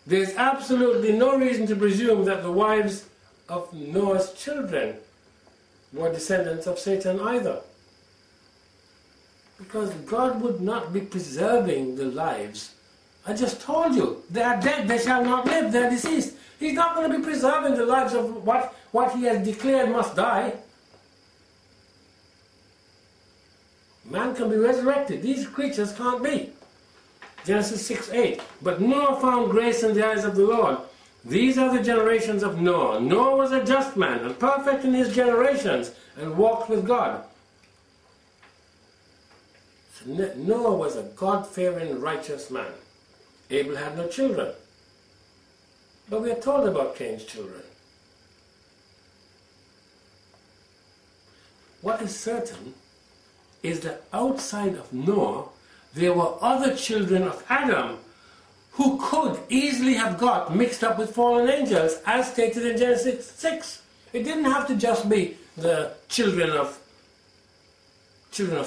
There's absolutely no reason to presume that the wives of Noah's children were descendants of Satan either. Because God would not be preserving the lives. I just told you, they are dead, they shall not live, they are deceased. He's not going to be preserving the lives of what he has declared must die. Man can be resurrected. These creatures can't be. Genesis 6:8. But Noah found grace in the eyes of the Lord. These are the generations of Noah. Noah was a just man and perfect in his generations and walked with God. So Noah was a God-fearing, righteous man. Abel had no children. But we are told about Cain's children. What is certain is that outside of Noah, there were other children of Adam who could easily have got mixed up with fallen angels, as stated in Genesis 6. It didn't have to just be the children of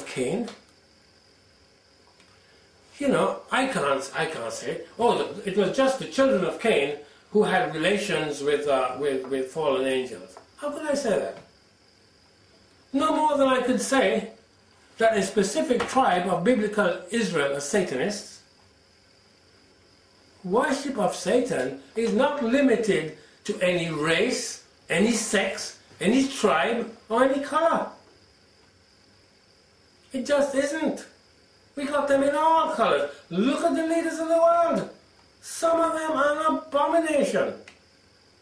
Cain. You know, I can't say, oh, it was just the children of Cain who had relations with fallen angels. How could I say that? No more than I could say that a specific tribe of biblical Israel are Satanists. Worship of Satan is not limited to any race, any sex, any tribe, or any color. It just isn't. We got them in all colors. Look at the leaders of the world. Some of them are an abomination.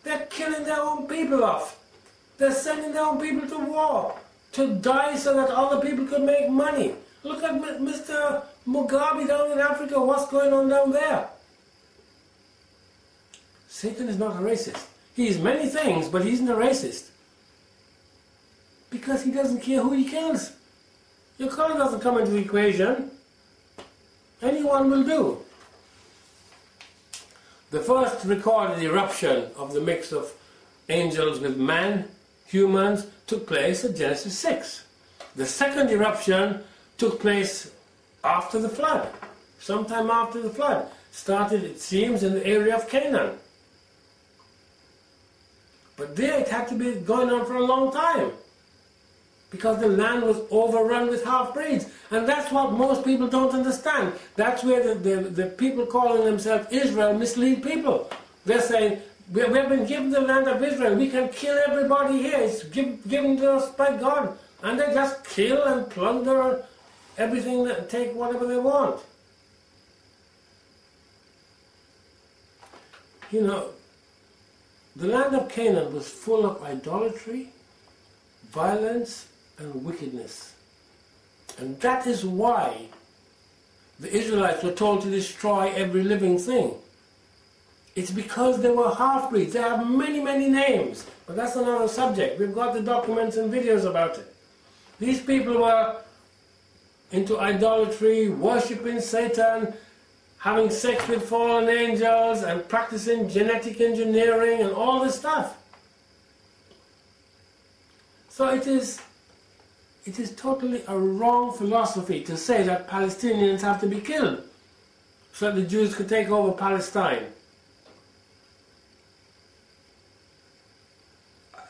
They're killing their own people off. They're sending their own people to war, to die so that other people could make money. Look at Mr. Mugabe down in Africa, what's going on down there. Satan is not a racist. He is many things, but he isn't a racist. Because he doesn't care who he kills. Your color doesn't come into the equation. Anyone will do. The first recorded eruption of the mix of angels with man, humans, took place at Genesis 6. The second eruption took place after the flood, sometime after the flood. Started, it seems, in the area of Canaan. But there it had to be going on for a long time, because the land was overrun with half-breeds. And that's what most people don't understand. That's where the people calling themselves Israel mislead people. They're saying, we have been given the land of Israel, we can kill everybody here, it's given to us by God. And they just kill and plunder everything and take whatever they want. You know, the land of Canaan was full of idolatry, violence, and wickedness. And that is why the Israelites were told to destroy every living thing. It's because they were half-breeds. They have many, many names. But that's another subject. We've got the documents and videos about it. These people were into idolatry, worshipping Satan, having sex with fallen angels, and practicing genetic engineering and all this stuff. So it is totally a wrong philosophy to say that Palestinians have to be killed so that the Jews could take over Palestine.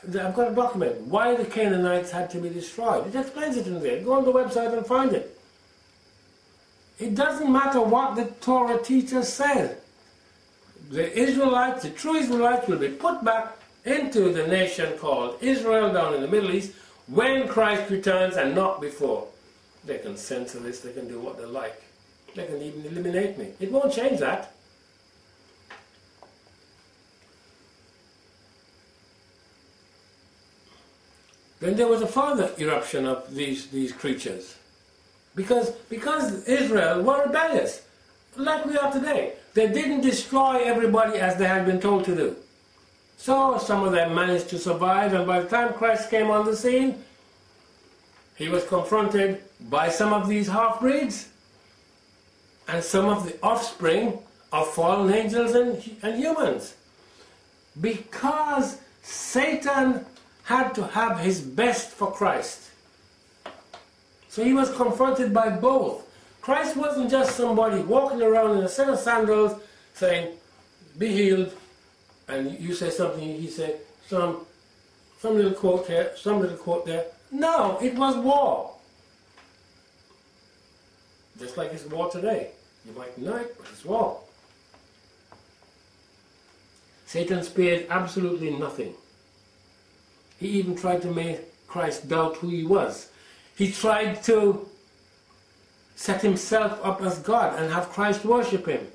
I've got a document, why the Canaanites had to be destroyed. It explains it in there. Go on the website and find it. It doesn't matter what the Torah teacher says. The Israelites, the true Israelites, will be put back into the nation called Israel down in the Middle East when Christ returns and not before. They can censor this, they can do what they like. They can even eliminate me. It won't change that. Then there was a further eruption of these creatures. Because Israel were rebellious, like we are today. They didn't destroy everybody as they had been told to do. So some of them managed to survive, and by the time Christ came on the scene, he was confronted by some of these half-breeds and some of the offspring of fallen angels and humans. Because Satan had to have his best for Christ. So he was confronted by both. Christ wasn't just somebody walking around in a set of sandals saying, be healed, and you say something, he said, some little quote here, some little quote there. No, it was war. Just like it's war today. You might deny it, but it's war. Satan spared absolutely nothing. He even tried to make Christ doubt who he was. He tried to set himself up as God and have Christ worship him.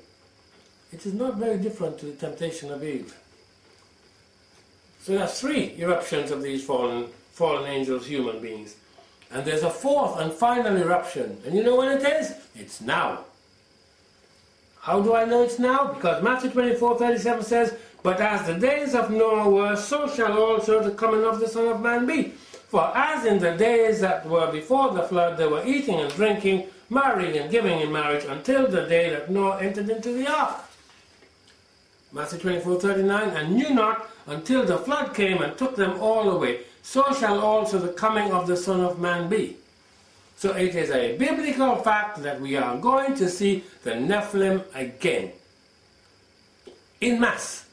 It is not very different to the temptation of Eve. So there's 3 eruptions of these fallen angels, human beings. And there's a 4th and final eruption. And you know when it is? It's now. How do I know it's now? Because Matthew 24:37 says, "But as the days of Noah were, so shall also the coming of the Son of Man be. For as in the days that were before the flood, they were eating and drinking, marrying and giving in marriage, until the day that Noah entered into the ark." Matthew 24:39, "And knew not until the flood came and took them all away. So shall also the coming of the Son of Man be." So it is a biblical fact that we are going to see the Nephilim again. In mass.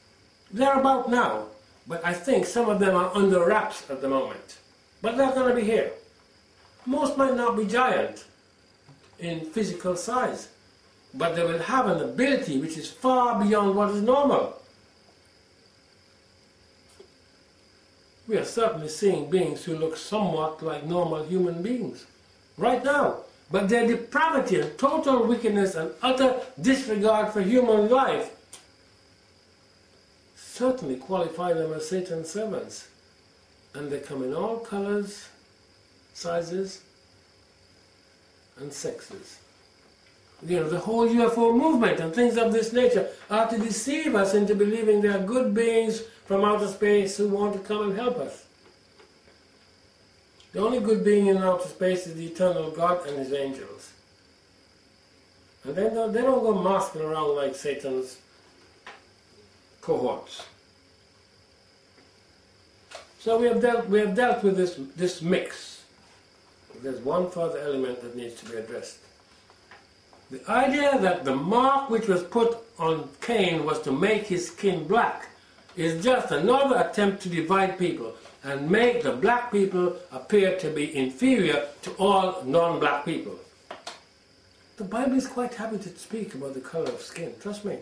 They're about now, but I think some of them are under wraps at the moment. But they're going to be here. Most might not be giant in physical size, but they will have an ability which is far beyond what is normal. We are certainly seeing beings who look somewhat like normal human beings right now, but their depravity and total wickedness and utter disregard for human life certainly qualify them as Satan's servants. And they come in all colors, sizes, and sexes. You know, the whole UFO movement and things of this nature are to deceive us into believing they are good beings from outer space who want to come and help us. The only good being in outer space is the eternal God and his angels. And they don't go masking around like Satan's cohorts. So we have dealt with this mix. There's one further element that needs to be addressed. The idea that the mark which was put on Cain was to make his skin black is just another attempt to divide people and make the black people appear to be inferior to all non-black people. The Bible is quite happy to speak about the color of skin, trust me.